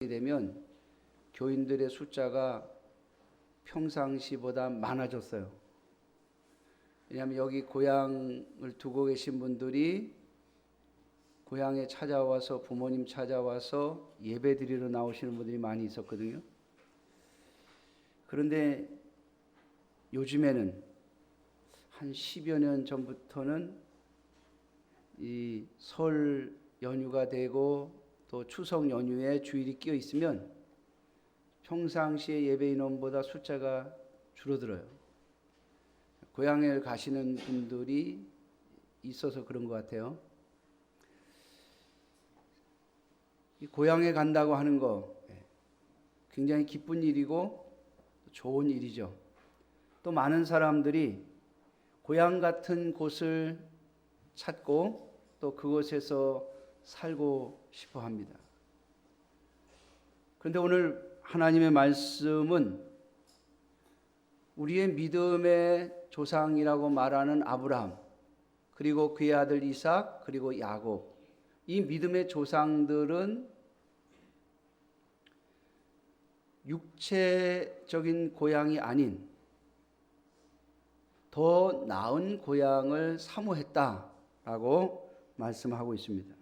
되면 교인들의 숫자가 평상시보다 많아졌어요. 왜냐하면 여기 고향을 두고 계신 분들이 고향에 찾아와서 부모님 찾아와서 예배 드리러 나오시는 분들이 많이 있었거든요. 그런데 요즘에는 한 10여 년 전부터는 이 설 연휴가 되고 또 추석 연휴에 주일이 끼어 있으면 평상시의 예배 인원보다 숫자가 줄어들어요. 고향에 가시는 분들이 있어서 그런 것 같아요. 이 고향에 간다고 하는 거 굉장히 기쁜 일이고 좋은 일이죠. 또 많은 사람들이 고향 같은 곳을 찾고 또 그곳에서 살고 싶어 합니다. 그런데 오늘 하나님의 말씀은 우리의 믿음의 조상이라고 말하는 아브라함, 그리고 그의 아들 이삭, 그리고 야곱, 이 믿음의 조상들은 육체적인 고향이 아닌 더 나은 고향을 사모했다라고 말씀하고 있습니다.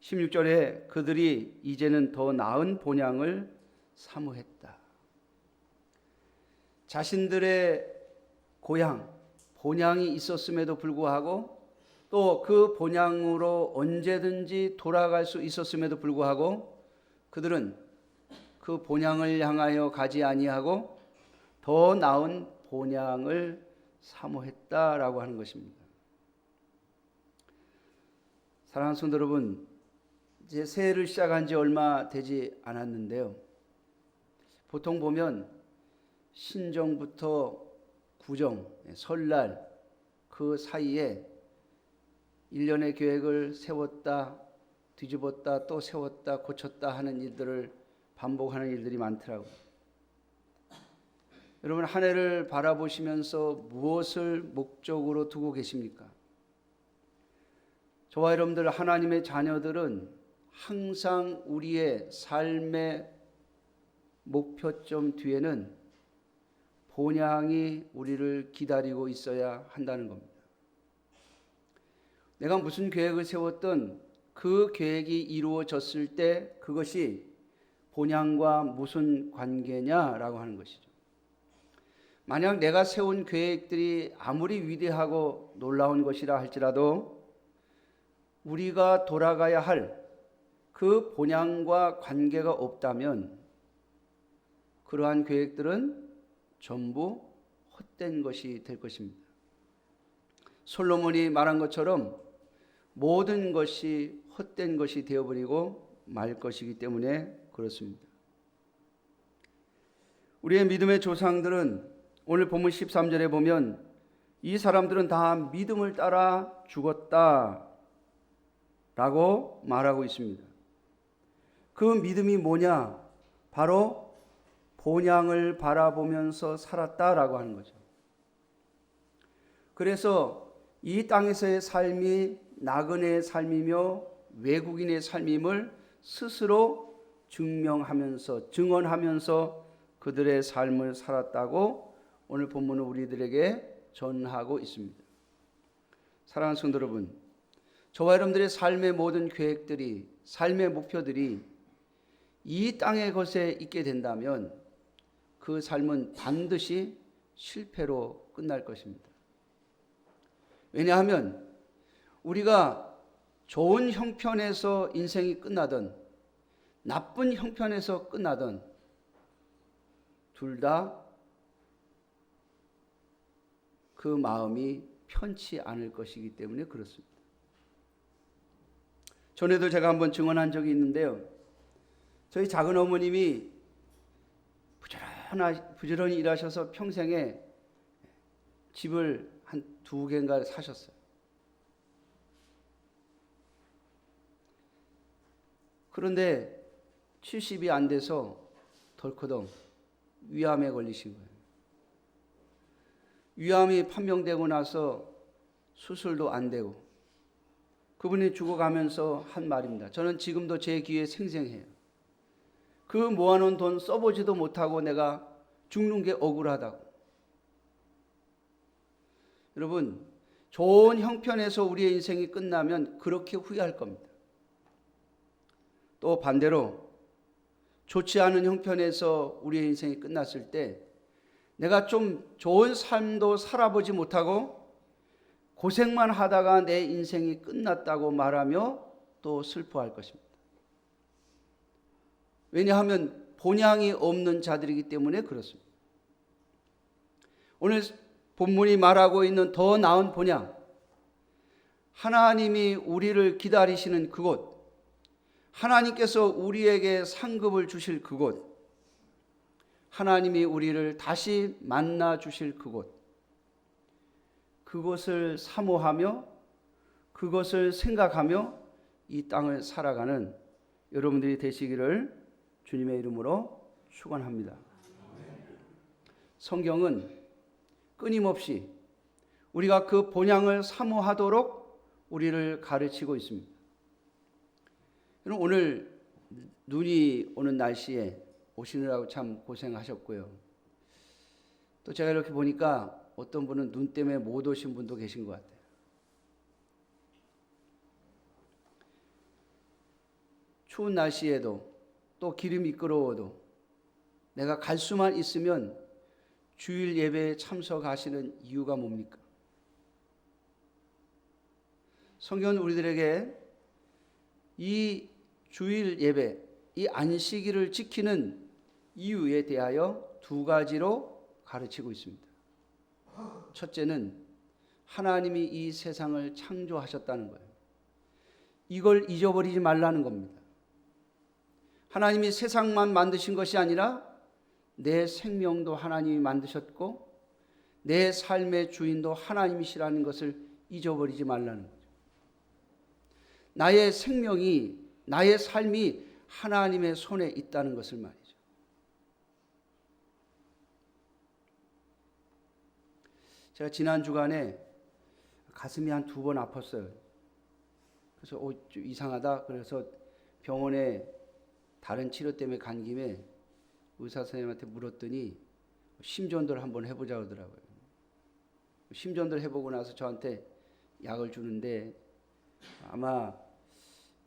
16절에 그들이 이제는 더 나은 본향을 사모했다. 자신들의 고향, 본향이 있었음에도 불구하고 또 그 본향으로 언제든지 돌아갈 수 있었음에도 불구하고 그들은 그 본향을 향하여 가지 아니하고 더 나은 본향을 사모했다라고 하는 것입니다. 사랑하는 성도 여러분, 이제 새해를 시작한 지 얼마 되지 않았는데요. 보통 보면 신정부터 구정, 설날 그 사이에 일련의 계획을 세웠다, 뒤집었다, 또 세웠다, 고쳤다 하는 일들을 반복하는 일들이 많더라고요. 여러분, 한 해를 바라보시면서 무엇을 목적으로 두고 계십니까? 저와 여러분들 하나님의 자녀들은 항상 우리의 삶의 목표점 뒤에는 본향이 우리를 기다리고 있어야 한다는 겁니다. 내가 무슨 계획을 세웠던 그 계획이 이루어졌을 때 그것이 본향과 무슨 관계냐라고 하는 것이죠. 만약 내가 세운 계획들이 아무리 위대하고 놀라운 것이라 할지라도 우리가 돌아가야 할 그 본향과 관계가 없다면 그러한 계획들은 전부 헛된 것이 될 것입니다. 솔로몬이 말한 것처럼 모든 것이 헛된 것이 되어버리고 말 것이기 때문에 그렇습니다. 우리의 믿음의 조상들은 오늘 본문 13절에 보면 이 사람들은 다 믿음을 따라 죽었다 라고 말하고 있습니다. 그 믿음이 뭐냐? 바로 본향을 바라보면서 살았다라고 하는 거죠. 그래서 이 땅에서의 삶이 나그네의 삶이며 외국인의 삶임을 스스로 증언하면서 그들의 삶을 살았다고 오늘 본문은 우리들에게 전하고 있습니다. 사랑하는 성도 여러분, 저와 여러분들의 삶의 모든 계획들이, 삶의 목표들이 이 땅의 것에 있게 된다면 그 삶은 반드시 실패로 끝날 것입니다. 왜냐하면 우리가 좋은 형편에서 인생이 끝나든 나쁜 형편에서 끝나든 둘 다 그 마음이 편치 않을 것이기 때문에 그렇습니다. 전에도 제가 한번 증언한 적이 있는데요. 저희 작은 어머님이 부지런히 일하셔서 평생에 집을 한 2개인가 사셨어요. 그런데 70이 안 돼서 덜커덩 위암에 걸리신 거예요. 위암이 판명되고 나서 수술도 안 되고 그분이 죽어가면서 한 말입니다. 저는 지금도 제 귀에 생생해요. 그 모아놓은 돈 써보지도 못하고 내가 죽는 게 억울하다고. 여러분, 좋은 형편에서 우리의 인생이 끝나면 그렇게 후회할 겁니다. 또 반대로 좋지 않은 형편에서 우리의 인생이 끝났을 때 내가 좀 좋은 삶도 살아보지 못하고 고생만 하다가 내 인생이 끝났다고 말하며 또 슬퍼할 것입니다. 왜냐하면 본향이 없는 자들이기 때문에 그렇습니다. 오늘 본문이 말하고 있는 더 나은 본향, 하나님이 우리를 기다리시는 그곳, 하나님께서 우리에게 상급을 주실 그곳, 하나님이 우리를 다시 만나 주실 그곳, 그것을 사모하며 그것을 생각하며 이 땅을 살아가는 여러분들이 되시기를 주님의 이름으로 축원합니다. 성경은 끊임없이 우리가 그 본향을 사모하도록 우리를 가르치고 있습니다. 오늘 눈이 오는 날씨에 오시느라고 참 고생하셨고요. 또 제가 이렇게 보니까 어떤 분은 눈 때문에 못 오신 분도 계신 것 같아요. 추운 날씨에도 또 길이 미끄러워도 내가 갈 수만 있으면 주일 예배에 참석하시는 이유가 뭡니까? 성경은 우리들에게 이 주일 예배, 이 안식일을 지키는 이유에 대하여 두 가지로 가르치고 있습니다. 첫째는 하나님이 이 세상을 창조하셨다는 거예요. 이걸 잊어버리지 말라는 겁니다. 하나님이 세상만 만드신 것이 아니라 내 생명도 하나님이 만드셨고 내 삶의 주인도 하나님이시라는 것을 잊어버리지 말라는 거죠. 나의 생명이, 나의 삶이 하나님의 손에 있다는 것을 말이죠. 제가 지난 주간에 가슴이 한 2번 아팠어요. 그래서 좀 이상하다. 그래서 병원에 다른 치료 때문에 간 김에 의사 선생님한테 물었더니 심전도를 한번 해보자 그러더라고요. 심전도를 해보고 나서 저한테 약을 주는데 아마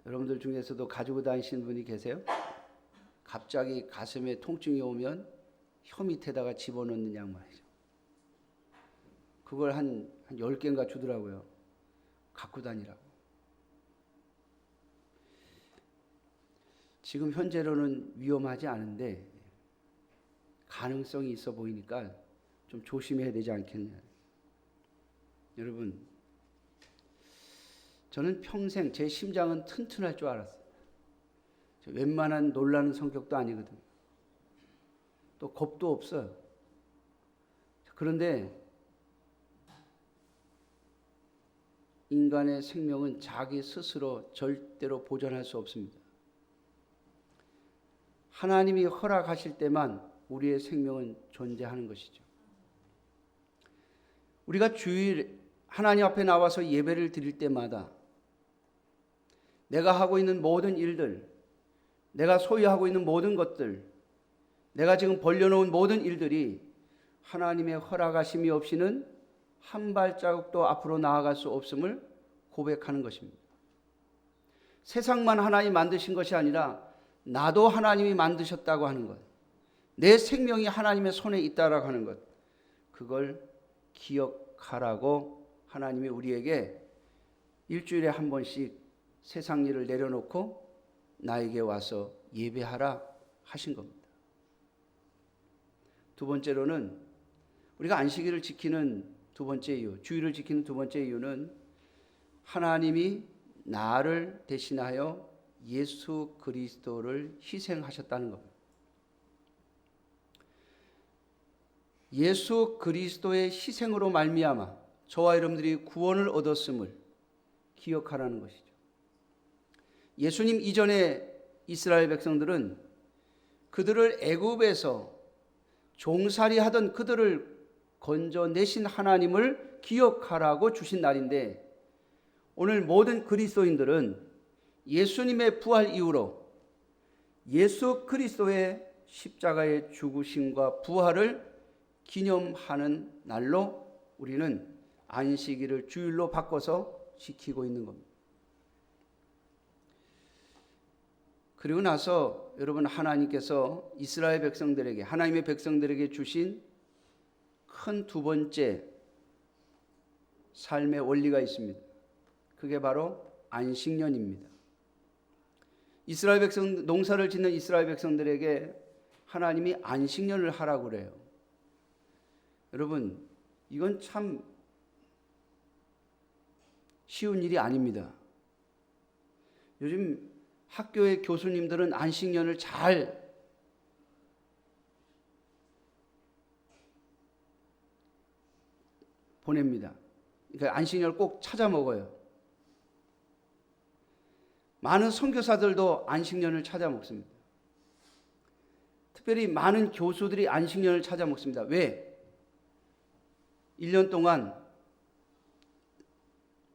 여러분들 중에서도 가지고 다니시는 분이 계세요? 갑자기 가슴에 통증이 오면 혀 밑에다가 집어넣는 약 말이죠. 그걸 한 10개인가 주더라고요. 갖고 다니라고. 지금 현재로는 위험하지 않은데 가능성이 있어 보이니까 좀 조심해야 되지 않겠냐. 여러분, 저는 평생 제 심장은 튼튼할 줄 알았어요. 웬만한 놀라는 성격도 아니거든요. 또 겁도 없어요. 그런데 인간의 생명은 자기 스스로 절대로 보존할 수 없습니다. 하나님이 허락하실 때만 우리의 생명은 존재하는 것이죠. 우리가 주일 하나님 앞에 나와서 예배를 드릴 때마다 내가 하고 있는 모든 일들, 내가 소유하고 있는 모든 것들, 내가 지금 벌려놓은 모든 일들이 하나님의 허락하심이 없이는 한 발자국도 앞으로 나아갈 수 없음을 고백하는 것입니다. 세상만 하나님이 만드신 것이 아니라 나도 하나님이 만드셨다고 하는 것, 내 생명이 하나님의 손에 있다라고 하는 것, 그걸 기억하라고 하나님이 우리에게 일주일에 한 번씩 세상 일을 내려놓고 나에게 와서 예배하라 하신 겁니다. 두 번째로는 우리가 안식일을 지키는 두 번째 이유, 주일을 지키는 두 번째 이유는 하나님이 나를 대신하여 예수 그리스도를 희생하셨다는 겁니다. 예수 그리스도의 희생으로 말미암아 저와 여러분들이 구원을 얻었음을 기억하라는 것이죠. 예수님 이전에 이스라엘 백성들은 그들을 애굽에서 종살이 하던 그들을 건져내신 하나님을 기억하라고 주신 날인데, 오늘 모든 그리스도인들은 예수님의 부활 이후로 예수 그리스도의 십자가의 죽으심과 부활을 기념하는 날로 우리는 안식일을 주일로 바꿔서 지키고 있는 겁니다. 그리고 나서 여러분, 하나님께서 이스라엘 백성들에게, 하나님의 백성들에게 주신 큰 두 번째 삶의 원리가 있습니다. 그게 바로 안식년입니다. 이스라엘 백성, 농사를 짓는 이스라엘 백성들에게 하나님이 안식년을 하라고 그래요. 여러분, 이건 참 쉬운 일이 아닙니다. 요즘 학교의 교수님들은 안식년을 잘 보냅니다. 그러니까 안식년을 꼭 찾아 먹어요. 많은 선교사들도 안식년을 찾아 먹습니다. 특별히 많은 교수들이 안식년을 찾아 먹습니다. 왜? 1년 동안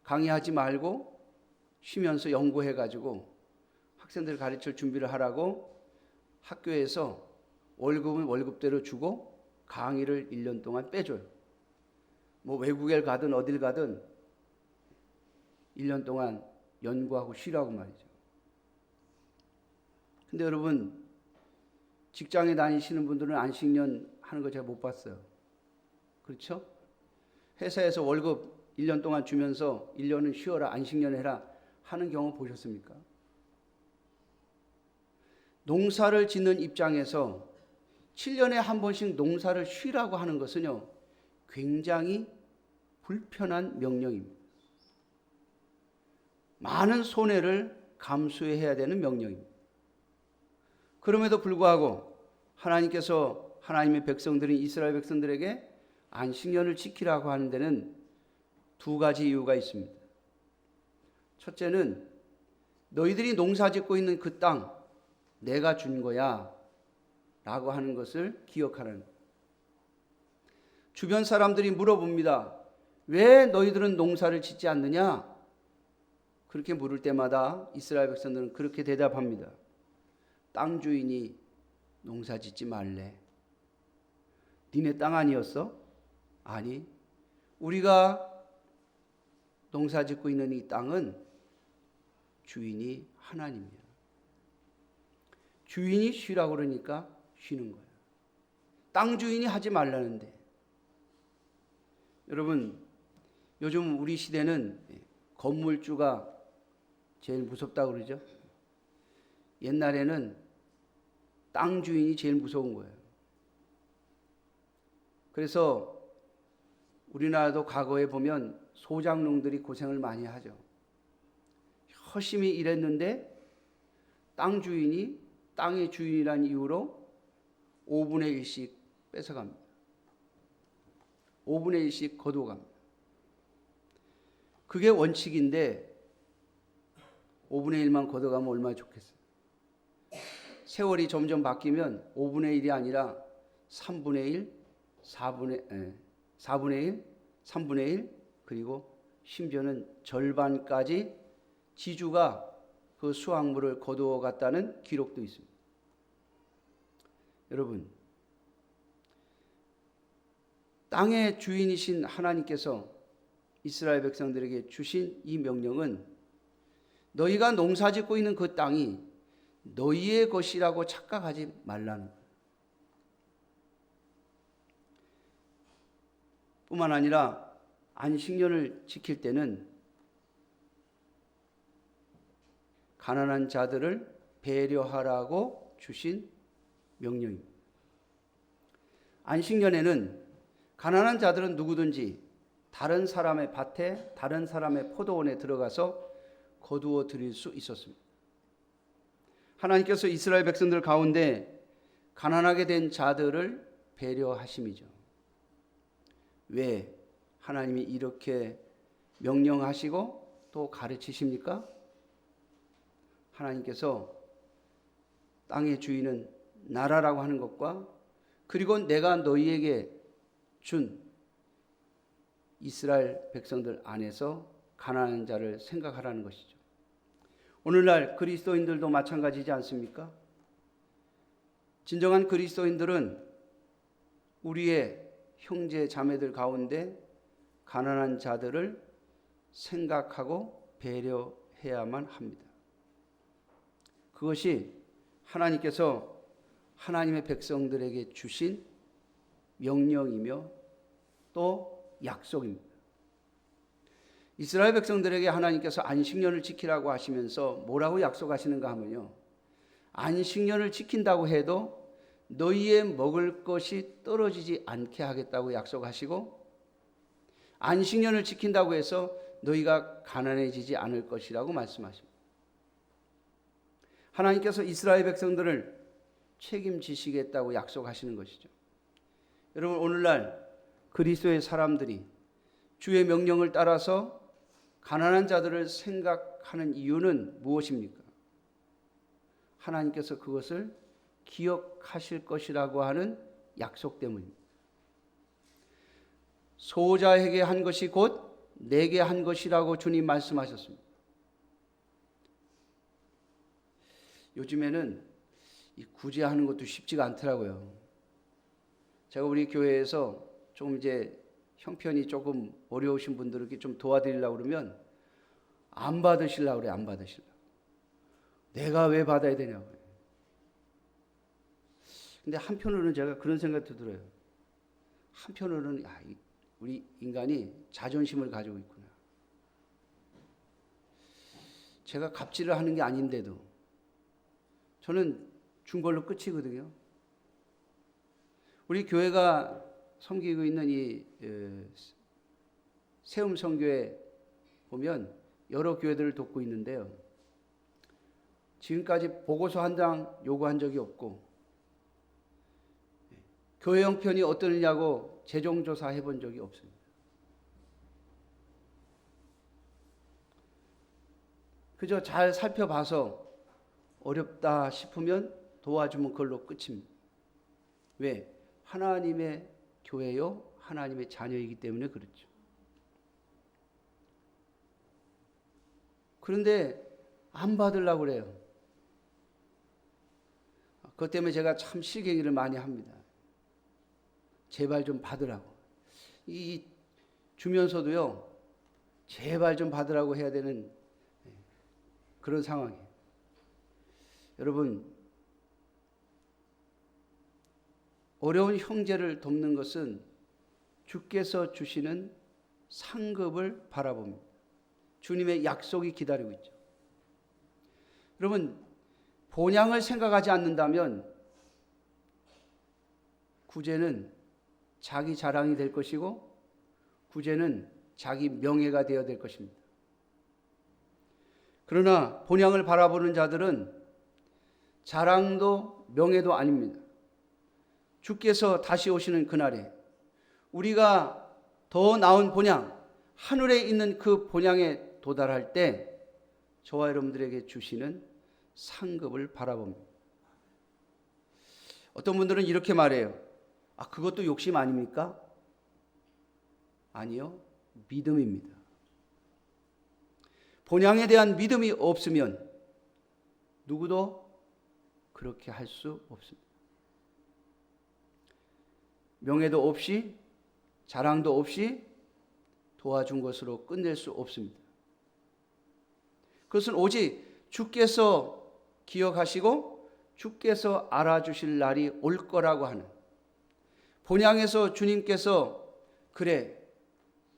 강의하지 말고 쉬면서 연구해가지고 학생들 가르칠 준비를 하라고 학교에서 월급은 월급대로 주고 강의를 1년 동안 빼줘요. 뭐 외국에 가든 어딜 가든 1년 동안 연구하고 쉬라고 말이죠. 근데 여러분, 직장에 다니시는 분들은 안식년 하는 거 제가 못 봤어요. 그렇죠? 회사에서 월급 1년 동안 주면서 1년은 쉬어라, 안식년 해라 하는 경우 보셨습니까? 농사를 짓는 입장에서 7년에 한 번씩 농사를 쉬라고 하는 것은요, 굉장히 불편한 명령입니다. 많은 손해를 감수해야 되는 명령입니다. 그럼에도 불구하고 하나님께서 하나님의 백성들인 이스라엘 백성들에게 안식년을 지키라고 하는 데는 두 가지 이유가 있습니다. 첫째는 너희들이 농사 짓고 있는 그 땅 내가 준 거야 라고 하는 것을 기억하라는 거예요. 주변 사람들이 물어봅니다. 왜 너희들은 농사를 짓지 않느냐? 그렇게 물을 때마다 이스라엘 백성들은 그렇게 대답합니다. 땅 주인이 농사 짓지 말래. 니네 땅 아니었어? 아니, 우리가 농사 짓고 있는 이 땅은 주인이 하나님이야. 주인이 쉬라고 그러니까 쉬는 거야. 땅 주인이 하지 말라는데. 여러분, 요즘 우리 시대는 건물주가 제일 무섭다고 그러죠. 옛날에는 땅 주인이 제일 무서운 거예요. 그래서 우리나라도 과거에 보면 소장농들이 고생을 많이 하죠. 열심히 일했는데 땅 주인이 땅의 주인이라는 이유로 5분의 1씩 뺏어갑니다. 5분의 1씩 거두어갑니다. 그게 원칙인데 5분의 1만 걷어가면 얼마나 좋겠어요. 세월이 점점 바뀌면 5분의 1이 아니라 3분의 1, 4분의 1, 3분의 1, 그리고 심지어는 절반까지 지주가 그 수확물을 거두어 갔다는 기록도 있습니다. 여러분, 땅의 주인이신 하나님께서 이스라엘 백성들에게 주신 이 명령은 너희가 농사짓고 있는 그 땅이 너희의 것이라고 착각하지 말라는 거예요. 뿐만 아니라 안식년을 지킬 때는 가난한 자들을 배려하라고 주신 명령입니다. 안식년에는 가난한 자들은 누구든지 다른 사람의 밭에, 다른 사람의 포도원에 들어가서 거두어 드릴 수 있었습니다. 하나님께서 이스라엘 백성들 가운데 가난하게 된 자들을 배려하심이죠. 왜 하나님이 이렇게 명령하시고 또 가르치십니까? 하나님께서 땅의 주인은 나라라고 하는 것과 그리고 내가 너희에게 준 이스라엘 백성들 안에서 가난한 자를 생각하라는 것이죠. 오늘날 그리스도인들도 마찬가지지 않습니까? 진정한 그리스도인들은 우리의 형제 자매들 가운데 가난한 자들을 생각하고 배려해야만 합니다. 그것이 하나님께서 하나님의 백성들에게 주신 명령이며 또 약속입니다. 이스라엘 백성들에게 하나님께서 안식년을 지키라고 하시면서 뭐라고 약속하시는가 하면요, 안식년을 지킨다고 해도 너희의 먹을 것이 떨어지지 않게 하겠다고 약속하시고, 안식년을 지킨다고 해서 너희가 가난해지지 않을 것이라고 말씀하십니다. 하나님께서 이스라엘 백성들을 책임지시겠다고 약속하시는 것이죠. 여러분, 오늘날 그리스도의 사람들이 주의 명령을 따라서 가난한 자들을 생각하는 이유는 무엇입니까? 하나님께서 그것을 기억하실 것이라고 하는 약속 때문입니다. 소자에게 한 것이 곧 내게 한 것이라고 주님 말씀하셨습니다. 요즘에는 이 구제하는 것도 쉽지가 않더라고요. 제가 우리 교회에서 좀 이제 형편이 조금 어려우신 분들에게 좀 도와드리려고 그러면 안 받으시려고 그래요. 안 받으시려고. 내가 왜 받아야 되냐고요. 근데 한편으로는 제가 그런 생각도 들어요. 한편으로는 우리 인간이 자존심을 가지고 있구나. 제가 갑질을 하는 게 아닌데도 저는 준 걸로 끝이거든요. 우리 교회가 섬기고 있는 이 세움선교회 보면 여러 교회들을 돕고 있는데요. 지금까지 보고서 한 장 요구한 적이 없고, 교회 형편이 어떠느냐고 재정조사 해본 적이 없습니다. 그저 잘 살펴봐서 어렵다 싶으면 도와주면 그걸로 끝입니다. 왜? 하나님의 교회요, 하나님의 자녀이기 때문에 그렇죠. 그런데 안 받으려고 그래요. 그것 때문에 제가 참 실갱이를 많이 합니다. 제발 좀 받으라고. 이 주면서도요, 제발 좀 받으라고 해야 되는 그런 상황이에요. 여러분, 어려운 형제를 돕는 것은 주께서 주시는 상급을 바라봅니다. 주님의 약속이 기다리고 있죠. 여러분, 본향을 생각하지 않는다면 구제는 자기 자랑이 될 것이고, 구제는 자기 명예가 되어야 될 것입니다. 그러나 본향을 바라보는 자들은 자랑도 명예도 아닙니다. 주께서 다시 오시는 그날에 우리가 더 나은 본향, 하늘에 있는 그 본향에 도달할 때 저와 여러분들에게 주시는 상급을 바라봅니다. 어떤 분들은 이렇게 말해요. 그것도 욕심 아닙니까? 아니요, 믿음입니다. 본향에 대한 믿음이 없으면 누구도 그렇게 할 수 없습니다. 명예도 없이 자랑도 없이 도와준 것으로 끝낼 수 없습니다. 그것은 오직 주께서 기억하시고 주께서 알아주실 날이 올 거라고 하는, 본향에서 주님께서 그래,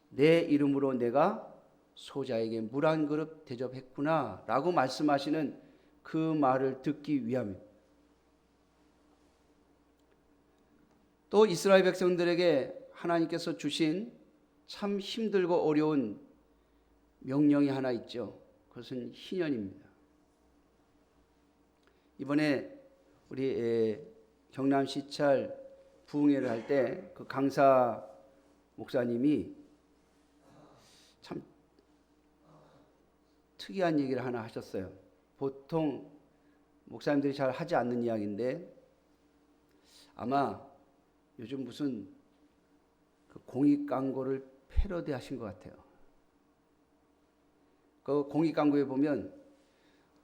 내 이름으로 내가 소자에게 물 한 그릇 대접했구나 라고 말씀하시는 그 말을 듣기 위함입니다. 또 이스라엘 백성들에게 하나님께서 주신 참 힘들고 어려운 명령이 하나 있죠. 그것은 희년입니다. 이번에 우리 경남 시찰 부흥회를 할 때 그 강사 목사님이 참 특이한 얘기를 하나 하셨어요. 보통 목사님들이 잘 하지 않는 이야기인데, 아마 요즘 무슨 그 공익 광고를 패러디 하신 것 같아요. 그 공익 광고에 보면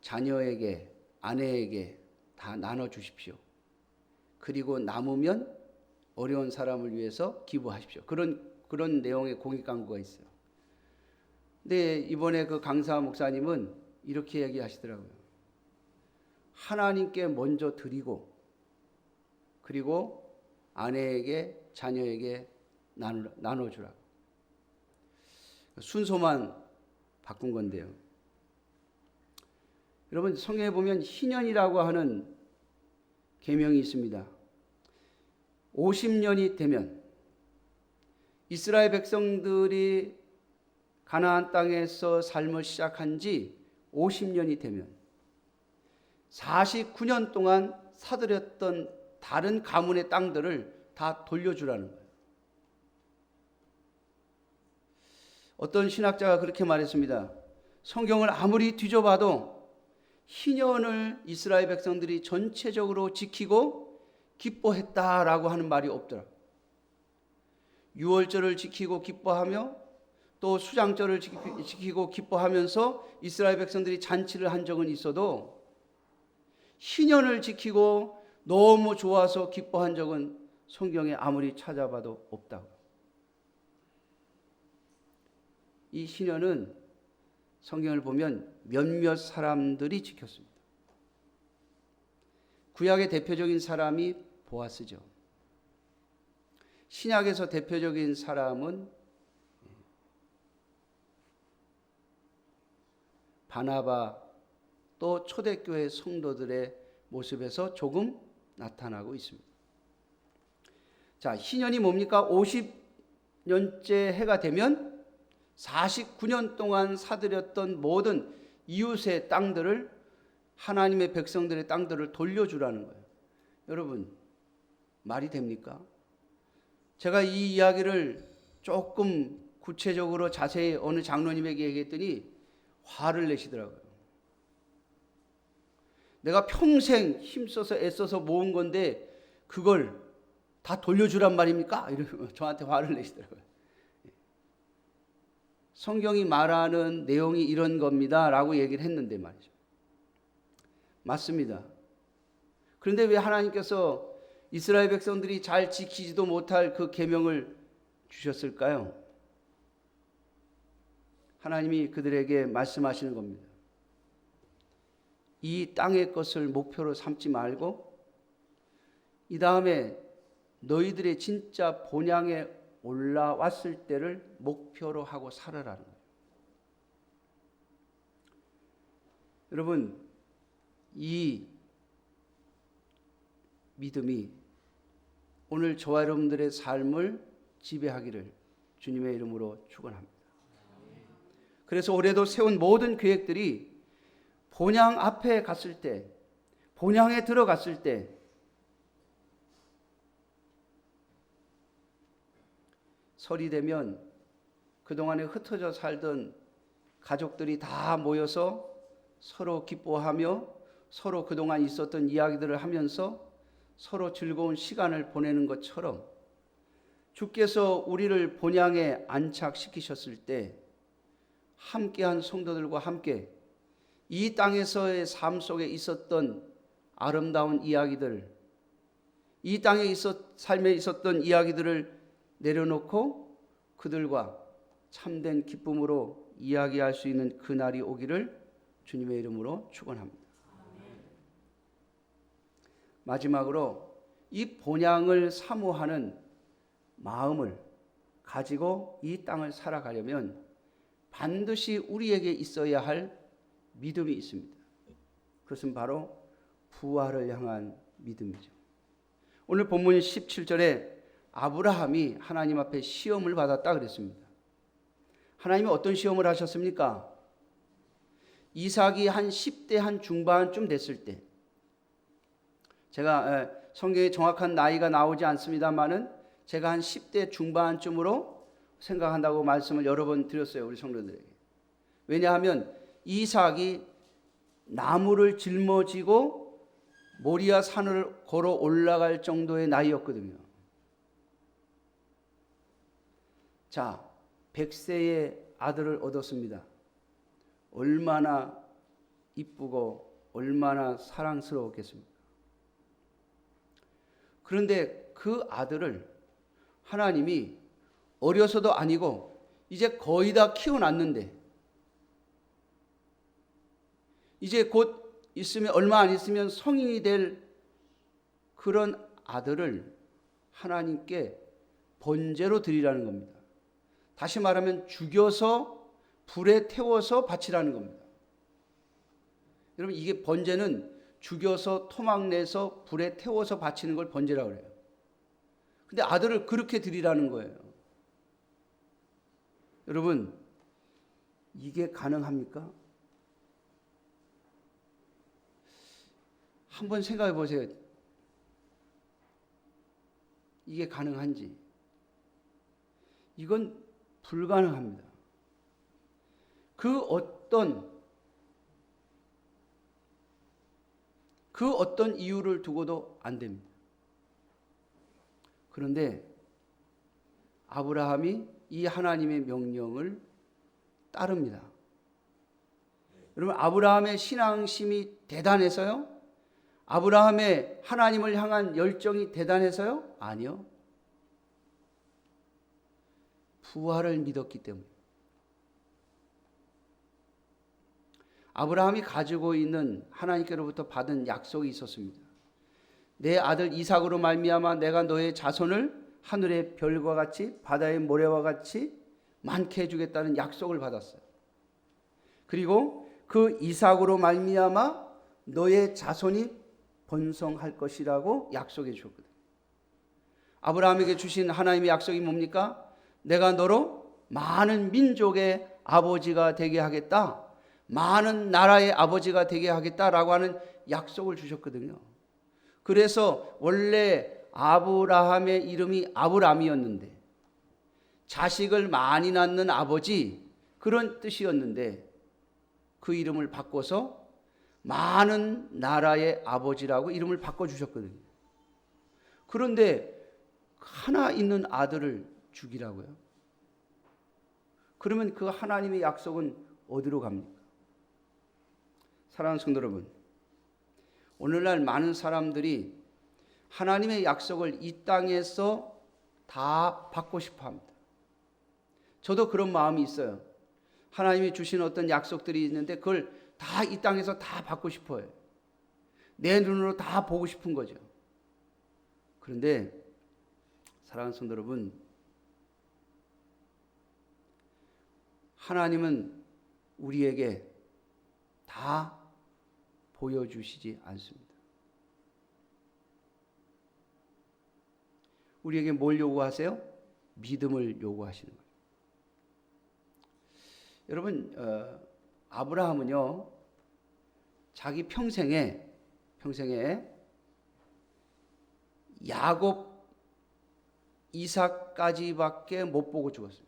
자녀에게, 아내에게 다 나눠 주십시오. 그리고 남으면 어려운 사람을 위해서 기부하십시오. 그런 내용의 공익 광고가 있어요. 근데 이번에 그 강사 목사님은 이렇게 얘기하시더라고요. 하나님께 먼저 드리고 그리고 아내에게 자녀에게 나눠주라고. 순서만 바꾼 건데요. 여러분 성경에 보면 희년이라고 하는 계명이 있습니다. 50년이 되면 이스라엘 백성들이 가나안 땅에서 삶을 시작한 지 50년이 되면 49년 동안 사들였던 다른 가문의 땅들을 다 돌려주라는 거예요. 어떤 신학자가 그렇게 말했습니다. 성경을 아무리 뒤져봐도 희년을 이스라엘 백성들이 전체적으로 지키고 기뻐했다라고 하는 말이 없더라. 유월절을 지키고 기뻐하며 또 수장절을 지키고 기뻐하면서 이스라엘 백성들이 잔치를 한 적은 있어도 희년을 지키고 너무 좋아서 기뻐한 적은 성경에 아무리 찾아봐도 없다고. 이 희년은 성경을 보면 몇몇 사람들이 지켰습니다. 구약의 대표적인 사람이 보아스죠. 신약에서 대표적인 사람은 바나바 또 초대교회 성도들의 모습에서 조금 나타나고 있습니다. 자, 희년이 뭡니까? 50년째 해가 되면 49년 동안 사들였던 모든 이웃의 땅들을 하나님의 백성들의 땅들을 돌려주라는 거예요. 여러분 말이 됩니까? 제가 이 이야기를 조금 구체적으로 자세히 어느 장로님에게 얘기했더니 화를 내시더라고요. 내가 평생 힘써서 애써서 모은 건데 그걸 다 돌려주란 말입니까? 이러고 저한테 화를 내시더라고요. 성경이 말하는 내용이 이런 겁니다 라고 얘기를 했는데 말이죠. 맞습니다. 그런데 왜 하나님께서 이스라엘 백성들이 잘 지키지도 못할 그 계명을 주셨을까요? 하나님이 그들에게 말씀하시는 겁니다. 이 땅의 것을 목표로 삼지 말고 이 다음에 너희들의 진짜 본향에 올라왔을 때를 목표로 하고 살아라는 거예요. 여러분 이 믿음이 오늘 저와 여러분들의 삶을 지배하기를 주님의 이름으로 축원합니다. 그래서 올해도 세운 모든 계획들이 본향 앞에 갔을 때, 본향에 들어갔을 때 설이 되면 그동안에 흩어져 살던 가족들이 다 모여서 서로 기뻐하며 서로 그동안 있었던 이야기들을 하면서 서로 즐거운 시간을 보내는 것처럼 주께서 우리를 본향에 안착시키셨을 때 함께한 성도들과 함께 이 땅에서의 삶 속에 있었던 아름다운 이야기들, 이 땅에 삶에 있었던 이야기들을 내려놓고 그들과 참된 기쁨으로 이야기할 수 있는 그날이 오기를 주님의 이름으로 축원합니다. 마지막으로 이 본향을 사모하는 마음을 가지고 이 땅을 살아가려면 반드시 우리에게 있어야 할 믿음이 있습니다. 그것은 바로 부활을 향한 믿음이죠. 오늘 본문 17절에 아브라함이 하나님 앞에 시험을 받았다 그랬습니다. 하나님이 어떤 시험을 하셨습니까? 이삭이 한 10대 한 중반쯤 됐을 때, 제가 성경에 정확한 나이가 나오지 않습니다만은 제가 한 10대 중반쯤으로 생각한다고 말씀을 여러 번 드렸어요, 우리 성도들에게. 왜냐하면 이삭이 나무를 짊어지고 모리아 산을 걸어 올라갈 정도의 나이였거든요. 자, 100세의 아들을 얻었습니다. 얼마나 이쁘고 얼마나 사랑스러웠겠습니까? 그런데 그 아들을 하나님이 어려서도 아니고 이제 거의 다 키워놨는데, 이제 곧 있으면, 얼마 안 있으면 성인이 될 그런 아들을 하나님께 번제로 드리라는 겁니다. 다시 말하면 죽여서 불에 태워서 바치라는 겁니다. 여러분, 이게 번제는 죽여서 토막 내서 불에 태워서 바치는 걸 번제라고 그래요. 근데 아들을 그렇게 드리라는 거예요. 여러분, 이게 가능합니까? 한번 생각해 보세요. 이게 가능한지. 이건 불가능합니다. 그 어떤 이유를 두고도 안 됩니다. 그런데 아브라함이 이 하나님의 명령을 따릅니다. 여러분, 아브라함의 신앙심이 대단해서요? 아브라함의 하나님을 향한 열정이 대단해서요? 아니요. 부활을 믿었기 때문에. 아브라함이 가지고 있는 하나님께로부터 받은 약속이 있었습니다. 내 아들 이삭으로 말미암아 내가 너의 자손을 하늘의 별과 같이 바다의 모래와 같이 많게 해주겠다는 약속을 받았어요. 그리고 그 이삭으로 말미암아 너의 자손이 번성할 것이라고 약속해 주었거든요. 아브라함에게 주신 하나님의 약속이 뭡니까? 내가 너로 많은 민족의 아버지가 되게 하겠다, 많은 나라의 아버지가 되게 하겠다라고 하는 약속을 주셨거든요. 그래서 원래 아브라함의 이름이 아브람이었는데, 자식을 많이 낳는 아버지, 그런 뜻이었는데 그 이름을 바꿔서 많은 나라의 아버지라고 이름을 바꿔주셨거든요. 그런데 하나 있는 아들을 죽이라고요? 그러면 그 하나님의 약속은 어디로 갑니까? 사랑하는 성도 여러분, 오늘날 많은 사람들이 하나님의 약속을 이 땅에서 다 받고 싶어 합니다. 저도 그런 마음이 있어요. 하나님이 주신 어떤 약속들이 있는데 그걸 다 이 땅에서 다 받고 싶어요. 내 눈으로 다 보고 싶은 거죠. 그런데 사랑하는 성도 여러분, 하나님은 우리에게 다 보여주시지 않습니다. 우리에게 뭘 요구하세요? 믿음을 요구하시는 거예요. 여러분, 아브라함은요, 자기 평생에 야곱, 이삭까지밖에 못 보고 죽었어요.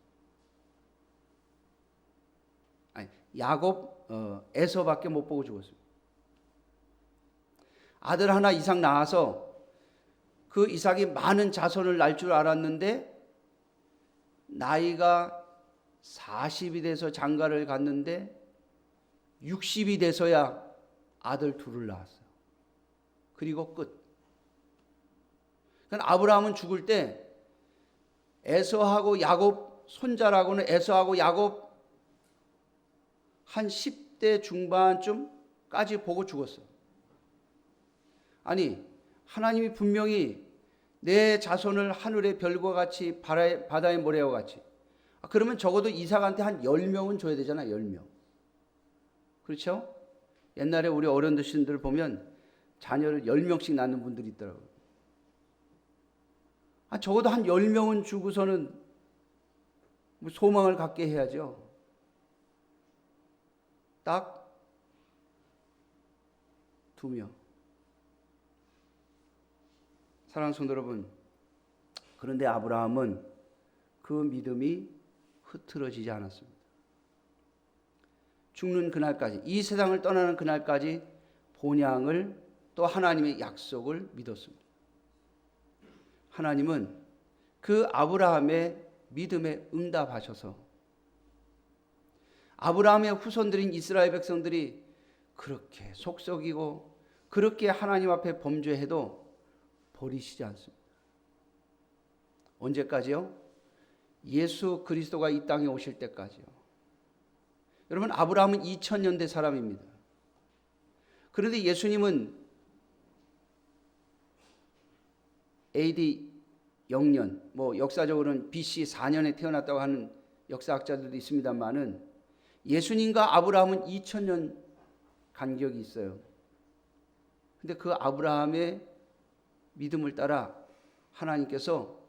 아니, 야곱, 에서밖에 못 보고 죽었어요. 아들 하나 이삭 낳아서 그 이삭이 많은 자손을 낳을 줄 알았는데 나이가 40이 돼서 장가를 갔는데 60이 돼서야 아들 둘을 낳았어요. 그리고 끝. 그러니까 아브라함은 죽을 때 에서하고 야곱, 손자라고는 에서하고 야곱 한 10대 중반쯤까지 보고 죽었어요. 아니, 하나님이 분명히 내 자손을 하늘의 별과 같이 바다의 모래와 같이, 그러면 적어도 이삭한테 한 10명은 줘야 되잖아요. 10명. 그렇죠? 옛날에 우리 어른들 보면 자녀를 10명씩 낳는 분들이 있더라고요. 적어도 한 10명은 주고서는 소망을 갖게 해야죠. 딱 2명. 사랑하는 성도 여러분, 그런데 아브라함은 그 믿음이 흐트러지지 않았습니다. 죽는 그날까지, 이 세상을 떠나는 그날까지 본향을, 또 하나님의 약속을 믿었습니다. 하나님은 그 아브라함의 믿음에 응답하셔서 아브라함의 후손들인 이스라엘 백성들이 그렇게 속썩이고 그렇게 하나님 앞에 범죄해도 버리시지 않습니다. 언제까지요? 예수 그리스도가 이 땅에 오실 때까지요. 여러분, 아브라함은 2000년대 사람입니다. 그런데 예수님은 AD 0년, 역사적으로는 BC 4년에 태어났다고 하는 역사학자들도 있습니다만은 예수님과 아브라함은 2000년 간격이 있어요. 근데 그 아브라함의 믿음을 따라 하나님께서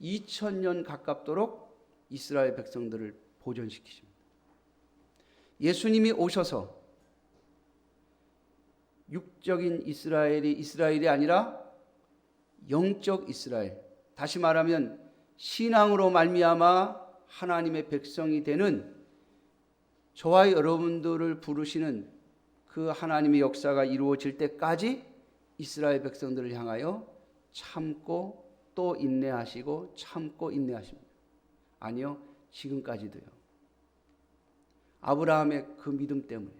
2000년 가깝도록 이스라엘 백성들을 보존시키십니다. 예수님이 오셔서 육적인 이스라엘이 아니라 영적 이스라엘, 다시 말하면 신앙으로 말미암아 하나님의 백성이 되는 저와 여러분들을 부르시는 그 하나님의 역사가 이루어질 때까지 이스라엘 백성들을 향하여 참고 또 인내하시고 참고 인내하십니다. 아니요, 지금까지도요. 아브라함의 그 믿음 때문에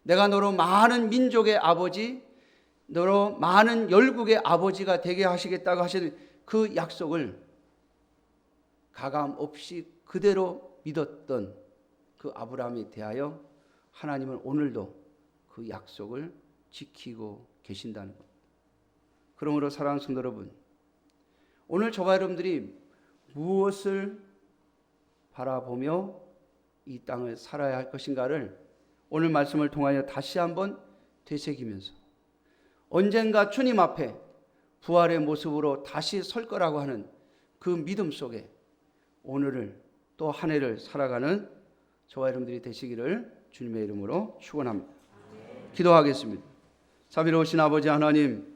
내가 너로 많은 민족의 아버지, 너로 많은 열국의 아버지가 되게 하시겠다고 하시는 그 약속을 가감 없이 그대로 믿었던 그 아브라함에 대하여 하나님은 오늘도 그 약속을 지키고 계신다는 겁니다. 그러므로 사랑하는 성도 여러분, 오늘 저와 여러분들이 무엇을 바라보며 이 땅을 살아야 할 것인가를 오늘 말씀을 통하여 다시 한번 되새기면서 언젠가 주님 앞에 부활의 모습으로 다시 설 거라고 하는 그 믿음 속에 오늘을 또 한 해를 살아가는 저와 여러분들이 되시기를 주님의 이름으로 축원합니다. 기도하겠습니다. 자비로우신 아버지 하나님,